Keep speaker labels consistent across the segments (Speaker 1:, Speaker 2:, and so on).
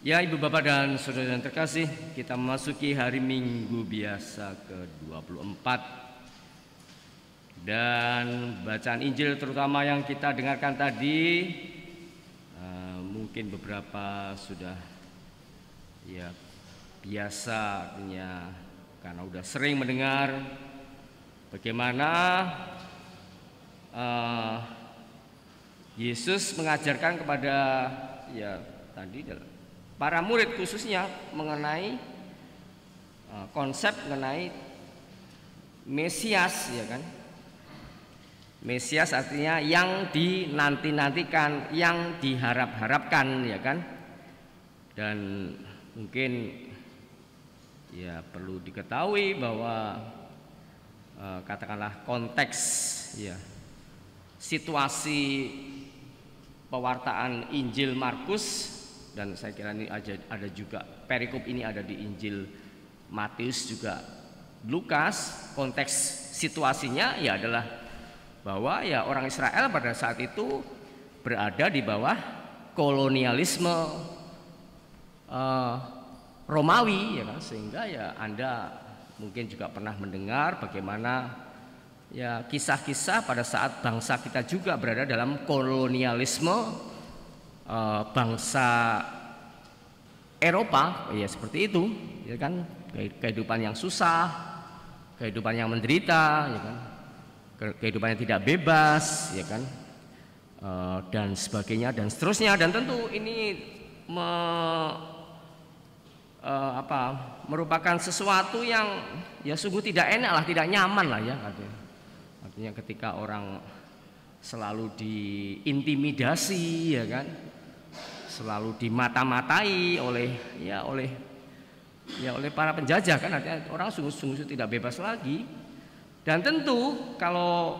Speaker 1: Ya, Ibu Bapak dan Saudara yang terkasih, kita memasuki hari Minggu biasa ke-24. Dan bacaan Injil terutama yang kita dengarkan tadi, mungkin beberapa sudah ya biasa, artinya karena udah sering mendengar bagaimana Yesus mengajarkan kepada tadi para murid khususnya mengenai konsep mengenai Mesias, ya kan? Mesias artinya yang dinanti-nantikan, yang diharap-harapkan, ya kan? Dan mungkin ya perlu diketahui bahwa katakanlah konteks ya situasi pewartaan Injil Markus, dan saya kira ini ada juga perikop ini ada di Injil Matius juga Lukas. Konteks situasinya ya adalah bahwa ya orang Israel pada saat itu berada di bawah kolonialisme Romawi, ya kan? Sehingga ya Anda mungkin juga pernah mendengar bagaimana ya kisah-kisah pada saat bangsa kita juga berada dalam kolonialisme bangsa Eropa, ya seperti itu, ya kan? Kehidupan yang susah, kehidupan yang menderita, ya kan? Kehidupan yang tidak bebas, ya kan? Dan sebagainya dan seterusnya. Dan tentu ini merupakan sesuatu yang ya sungguh tidak enak lah, tidak nyaman lah ya. Artinya ketika orang selalu diintimidasi, ya kan? Selalu dimata-matai oleh para penjajah, kan artinya orang sungguh-sungguh tidak bebas lagi. Dan tentu kalau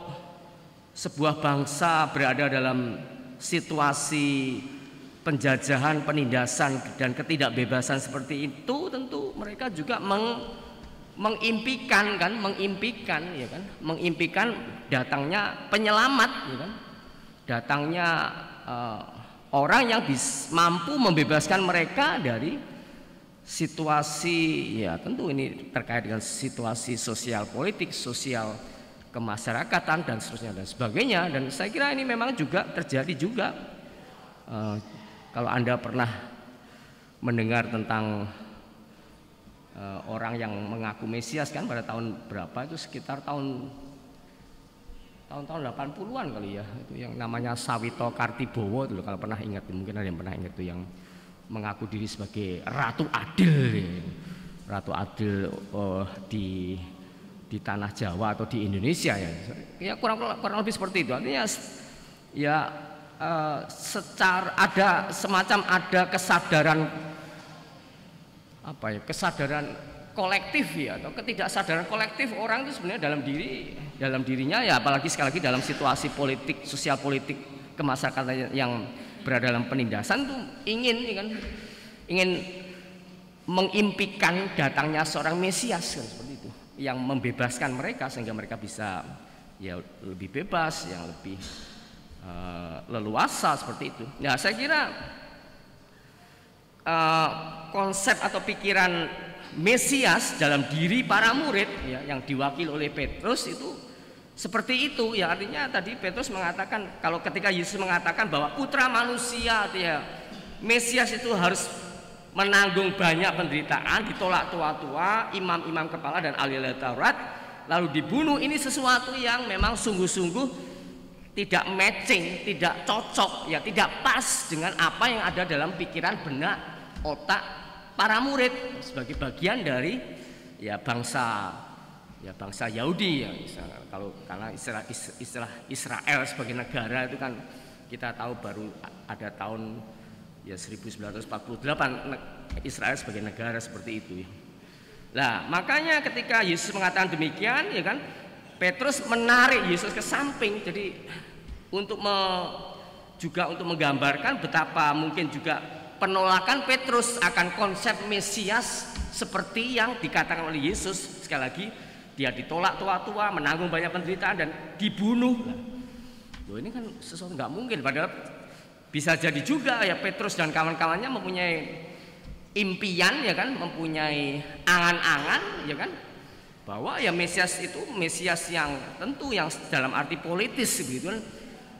Speaker 1: sebuah bangsa berada dalam situasi penjajahan, penindasan dan ketidakbebasan seperti itu, tentu mereka juga mengimpikan datangnya penyelamat, ya kan? Datangnya orang yang mampu membebaskan mereka dari situasi, ya tentu ini terkait dengan situasi sosial politik, sosial kemasyarakatan dan seterusnya dan sebagainya. Dan saya kira ini memang juga terjadi juga. Kalau Anda pernah mendengar tentang orang yang mengaku Mesias kan pada tahun berapa itu, sekitar tahun 80-an kali ya, itu yang namanya Sawito Kartibowo itu, kalau pernah ingat, mungkin ada yang pernah ingat, itu yang mengaku diri sebagai Ratu Adil, Ratu Adil di tanah Jawa atau di Indonesia ya kurang lebih seperti itu. Artinya ya secara ada semacam kesadaran kesadaran kolektif ya, atau ketidaksadaran kolektif orang itu sebenarnya dalam dirinya ya, apalagi sekali lagi dalam situasi politik, sosial politik kemasyarakatan yang berada dalam penindasan tuh ingin mengimpikan datangnya seorang Mesias, kan, seperti itu, yang membebaskan mereka sehingga mereka bisa ya lebih bebas, yang lebih leluasa seperti itu. Nah, saya kira konsep atau pikiran Mesias dalam diri para murid ya, yang diwakili oleh Petrus itu seperti itu ya. Artinya tadi Petrus mengatakan, kalau ketika Yesus mengatakan bahwa putra manusia ya Mesias itu harus menanggung banyak penderitaan, ditolak tua-tua, imam-imam kepala dan ahli-ahli Taurat, lalu dibunuh, ini sesuatu yang memang sungguh-sungguh tidak matching, tidak cocok ya, tidak pas dengan apa yang ada dalam pikiran, benak, otak para murid sebagai bagian dari ya bangsa Yahudi ya. Karena istilah Israel sebagai negara itu kan kita tahu baru ada tahun ya 1948 Israel sebagai negara seperti itu ya. Nah, makanya ketika Yesus mengatakan demikian ya kan, Petrus menarik Yesus ke samping, jadi untuk menggambarkan betapa mungkin juga penolakan Petrus akan konsep Mesias seperti yang dikatakan oleh Yesus. Sekali lagi, dia ditolak tua-tua, menanggung banyak penderitaan dan dibunuh. Loh, ini kan sesuatu nggak mungkin. Padahal bisa jadi juga ya Petrus dan kawan-kawannya mempunyai impian ya kan, mempunyai angan-angan ya kan, bahwa ya Mesias itu Mesias yang tentu yang dalam arti politis gitu kan,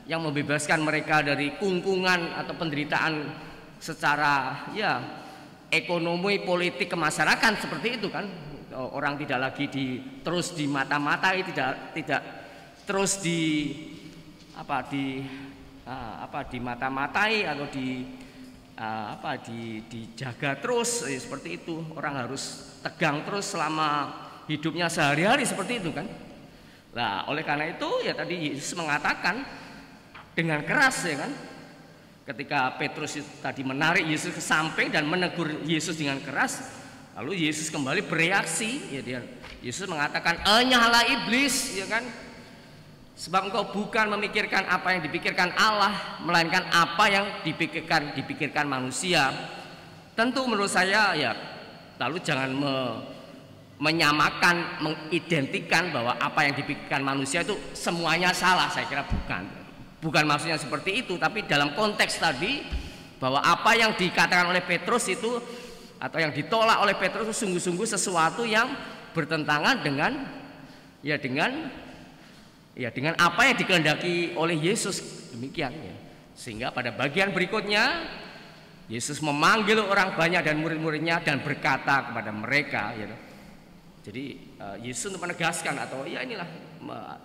Speaker 1: yang membebaskan mereka dari kungkungan atau penderitaan secara ya ekonomi politik kemasyarakatan seperti itu kan. Orang tidak lagi terus dimata-matai, tidak terus dimata-matai atau dijaga terus seperti itu. Orang harus tegang terus selama hidupnya sehari-hari seperti itu kan. Nah, oleh karena itu ya tadi Yesus mengatakan dengan keras ya kan. Ketika Petrus tadi menarik Yesus ke samping dan menegur Yesus dengan keras, lalu Yesus kembali bereaksi ya, Yesus mengatakan, "Enyahlah iblis," ya kan? "Sebab engkau bukan memikirkan apa yang dipikirkan Allah, melainkan apa yang dipikirkan manusia." Tentu menurut saya ya, lalu jangan menyamakan, mengidentikan bahwa apa yang dipikirkan manusia itu semuanya salah. Saya kira bukan maksudnya seperti itu, tapi dalam konteks tadi bahwa apa yang dikatakan oleh Petrus itu atau yang ditolak oleh Petrus itu sungguh-sungguh sesuatu yang bertentangan dengan apa yang dikehendaki oleh Yesus, demikian ya. Sehingga pada bagian berikutnya Yesus memanggil orang banyak dan murid-muridnya dan berkata kepada mereka ya. Jadi Yesus untuk menegaskan atau ya inilah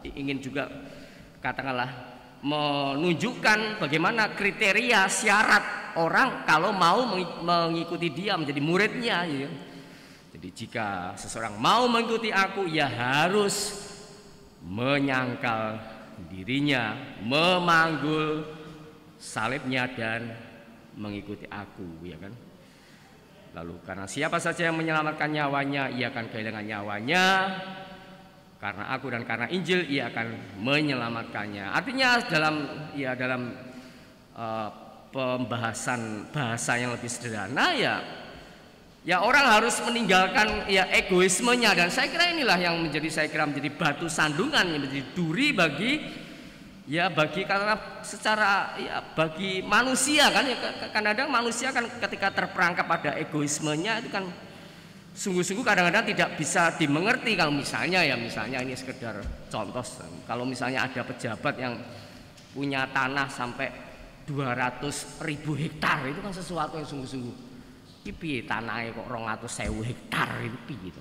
Speaker 1: ingin juga katakanlah menunjukkan bagaimana kriteria syarat orang kalau mau mengikuti dia menjadi muridnya ya. Jadi jika seseorang mau mengikuti aku, ya harus menyangkal dirinya, memanggul salibnya dan mengikuti aku ya kan. Lalu karena siapa saja yang menyelamatkan nyawanya, ia akan kehilangan nyawanya. Karena aku dan karena Injil ia akan menyelamatkannya. Artinya dalam pembahasan bahasa yang lebih sederhana ya orang harus meninggalkan ya egoismenya, dan saya kira inilah yang menjadi batu sandungan, yang menjadi duri bagi karena secara ya bagi manusia kan ya, kadang-kadang manusia kan ketika terperangkap pada egoismenya itu kan sungguh-sungguh kadang-kadang tidak bisa dimengerti. Kalau misalnya ini sekedar contoh, kalau misalnya ada pejabat yang punya tanah sampai 200.000 hektar, itu kan sesuatu yang sungguh-sungguh piye tanahnya kok 200.000 hektar itu piye gitu.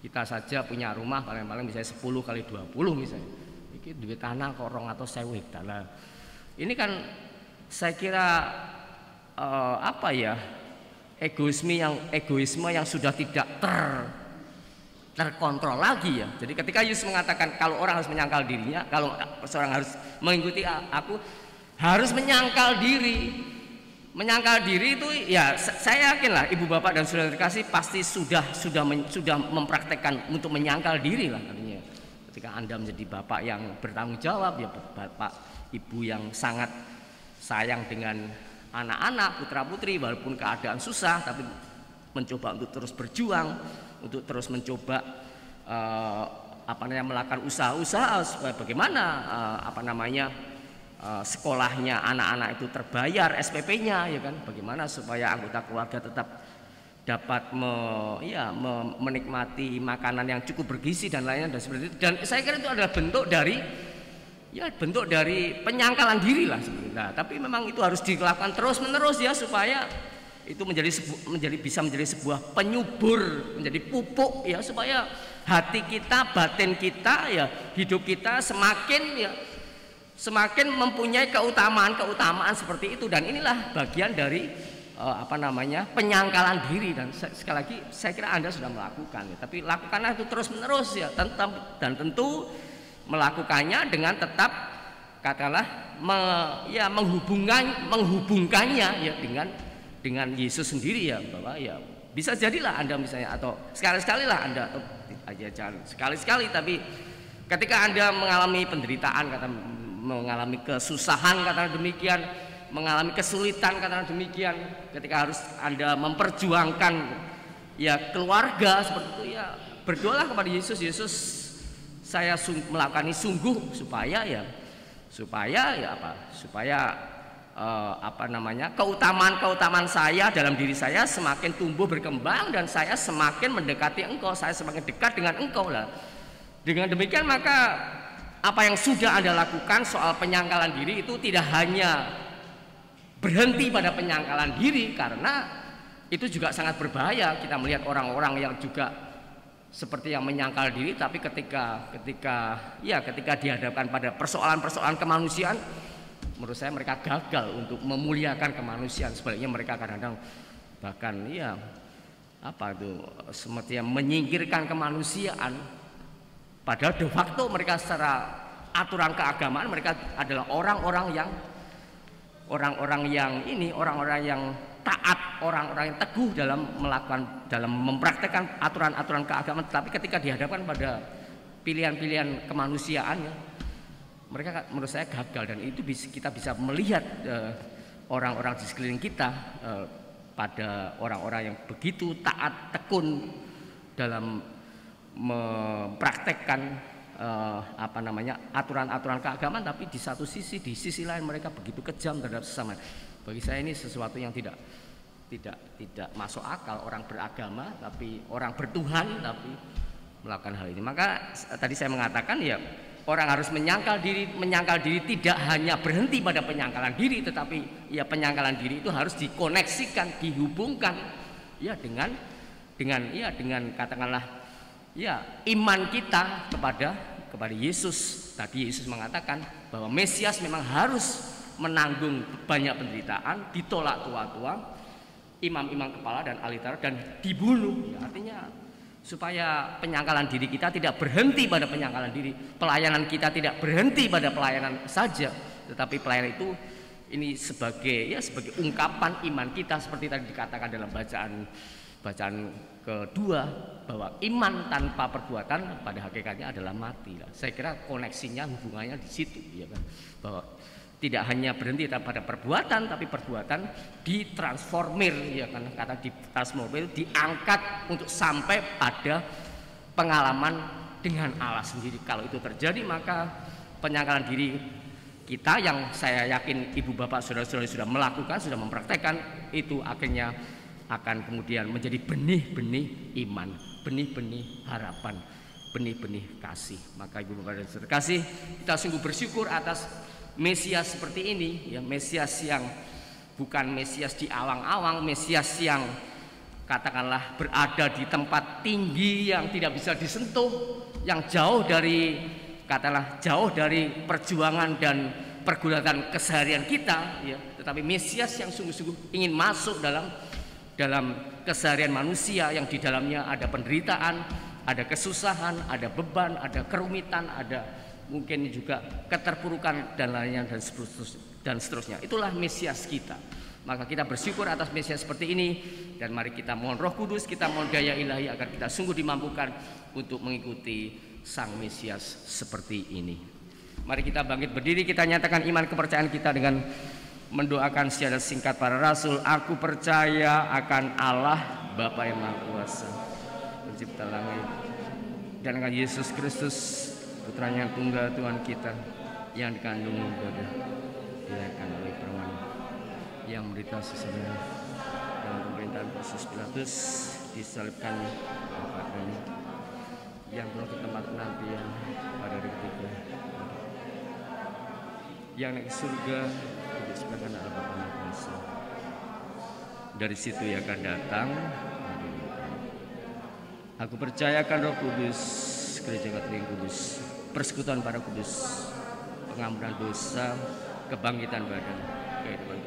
Speaker 1: Kita saja punya rumah paling-paling bisa 10 kali 20 misalnya, ini duit tanah kok 200.000 hektar. Nah, ini kan saya kira egoisme yang sudah tidak terkontrol lagi ya. Jadi ketika Yesus mengatakan kalau orang harus menyangkal dirinya, kalau seorang harus mengikuti aku, harus menyangkal diri. Menyangkal diri itu ya saya yakinlah ibu bapak dan saudara terkasih pasti sudah mempraktekkan untuk menyangkal diri lah artinya. Ketika Anda menjadi bapak yang bertanggung jawab ya, bapak ibu yang sangat sayang dengan anak-anak, putra-putri, walaupun keadaan susah tapi mencoba untuk terus berjuang, untuk terus mencoba melakukan usaha-usaha supaya bagaimana sekolahnya anak-anak itu terbayar SPP-nya ya kan, bagaimana supaya anggota keluarga tetap dapat menikmati makanan yang cukup bergizi dan lainnya dan seperti itu. Dan saya kira itu adalah bentuk dari penyangkalan diri lah sebenarnya. Nah, tapi memang itu harus dilakukan terus-menerus ya, supaya itu bisa menjadi sebuah penyubur, menjadi pupuk ya, supaya hati kita, batin kita ya, hidup kita semakin mempunyai keutamaan seperti itu. Dan inilah bagian dari penyangkalan diri. Dan sekali lagi saya kira Anda sudah melakukan ya, tapi lakukanlah itu terus-menerus ya, dan tentu melakukannya dengan tetap katakanlah menghubungkannya ya dengan Yesus sendiri ya, bahwa ya bisa jadilah Anda misalnya atau sekali-sekali lah Anda atau jangan sekali-sekali, tapi ketika Anda mengalami penderitaan, mengalami kesusahan katakanlah demikian, mengalami kesulitan katakanlah demikian, ketika harus Anda memperjuangkan ya keluarga seperti itu ya, berdoalah kepada Yesus. Yesus, saya melakukan ini sungguh supaya keutamaan saya dalam diri saya semakin tumbuh berkembang dan saya semakin mendekati Engkau, saya semakin dekat dengan Engkau lah. Dengan demikian maka apa yang sudah Anda lakukan soal penyangkalan diri itu tidak hanya berhenti pada penyangkalan diri, karena itu juga sangat berbahaya. Kita melihat orang-orang yang juga seperti yang menyangkal diri, tapi ketika dihadapkan pada persoalan-persoalan kemanusiaan, menurut saya mereka gagal untuk memuliakan kemanusiaan. Sebaliknya mereka kadang-kadang bahkan semacam menyingkirkan kemanusiaan. Padahal de facto mereka secara aturan keagamaan mereka adalah orang-orang yang taat, orang-orang yang teguh dalam mempraktekkan aturan-aturan keagamaan. Tapi ketika dihadapkan pada pilihan-pilihan kemanusiaannya, mereka menurut saya gagal. Dan itu kita bisa melihat orang-orang di sekeliling kita pada orang-orang yang begitu taat, tekun dalam mempraktekkan aturan-aturan keagamaan, tapi di sisi lain mereka begitu kejam terhadap sesama. Bagi saya ini sesuatu yang tidak masuk akal. Orang beragama tapi orang bertuhan tapi melakukan hal ini. Maka tadi saya mengatakan ya, orang harus menyangkal diri tidak hanya berhenti pada penyangkalan diri, tetapi ya penyangkalan diri itu harus dikoneksikan, dihubungkan ya dengan katakanlah ya iman kita kepada Yesus. Tadi Yesus mengatakan bahwa Mesias memang harus menanggung banyak penderitaan, ditolak tua-tua, imam-imam kepala dan ahli Taurat, dan dibunuh. Ya, artinya supaya penyangkalan diri kita tidak berhenti pada penyangkalan diri, pelayanan kita tidak berhenti pada pelayanan saja, tetapi pelayanan itu ini sebagai ungkapan iman kita, seperti tadi dikatakan dalam bacaan kedua, bahwa iman tanpa perbuatan pada hakikatnya adalah mati. Saya kira koneksinya, hubungannya di situ, ya kan? Bahwa tidak hanya berhenti pada perbuatan, tapi perbuatan ditransformir, ya kan? Kata ditransformir, diangkat untuk sampai pada pengalaman dengan Allah sendiri. Kalau itu terjadi, maka penyangkalan diri kita yang saya yakin ibu bapak saudara-saudari sudah melakukan, sudah mempraktekkan, itu akhirnya akan kemudian menjadi benih-benih iman, benih-benih harapan, benih-benih kasih. Maka ibu bapak dan saudara kasih, kita sungguh bersyukur atas Mesias seperti ini, ya, Mesias yang bukan Mesias di awang-awang, Mesias yang katakanlah berada di tempat tinggi yang tidak bisa disentuh, yang jauh dari perjuangan dan pergulatan keseharian kita, ya, tetapi Mesias yang sungguh-sungguh ingin masuk dalam keseharian manusia yang di dalamnya ada penderitaan, ada kesusahan, ada beban, ada kerumitan, ada mungkin juga keterpurukan dan lainnya dan seterusnya. Itulah Mesias kita. Maka kita bersyukur atas Mesias seperti ini, dan mari kita mohon Roh Kudus, kita mohon daya ilahi agar kita sungguh dimampukan untuk mengikuti Sang Mesias seperti ini. Mari kita bangkit berdiri, kita nyatakan iman kepercayaan kita dengan mendoakan secara singkat para rasul. Aku percaya akan Allah Bapa yang Maha Kuasa, Pencipta langit, dan akan Yesus Kristus, Putranya tunggal Tuhan kita, yang dikandung ibadah, dilahirkan oleh perawan, yang menderita sesudah dalam pemerintahan Pontius Pilatus, disalibkan bapaknya, yang turun ke tempat penantian pada hari ketiga, yang naik ke surga, duduk sebelah kanan Allah Bapa Maha Kuasa. Dari situ ia akan datang. Aku percaya akan Roh Kudus, Gereja Katolik yang kudus, persekutuan para kudus, pengampunan dosa, kebangkitan badan, kehidupan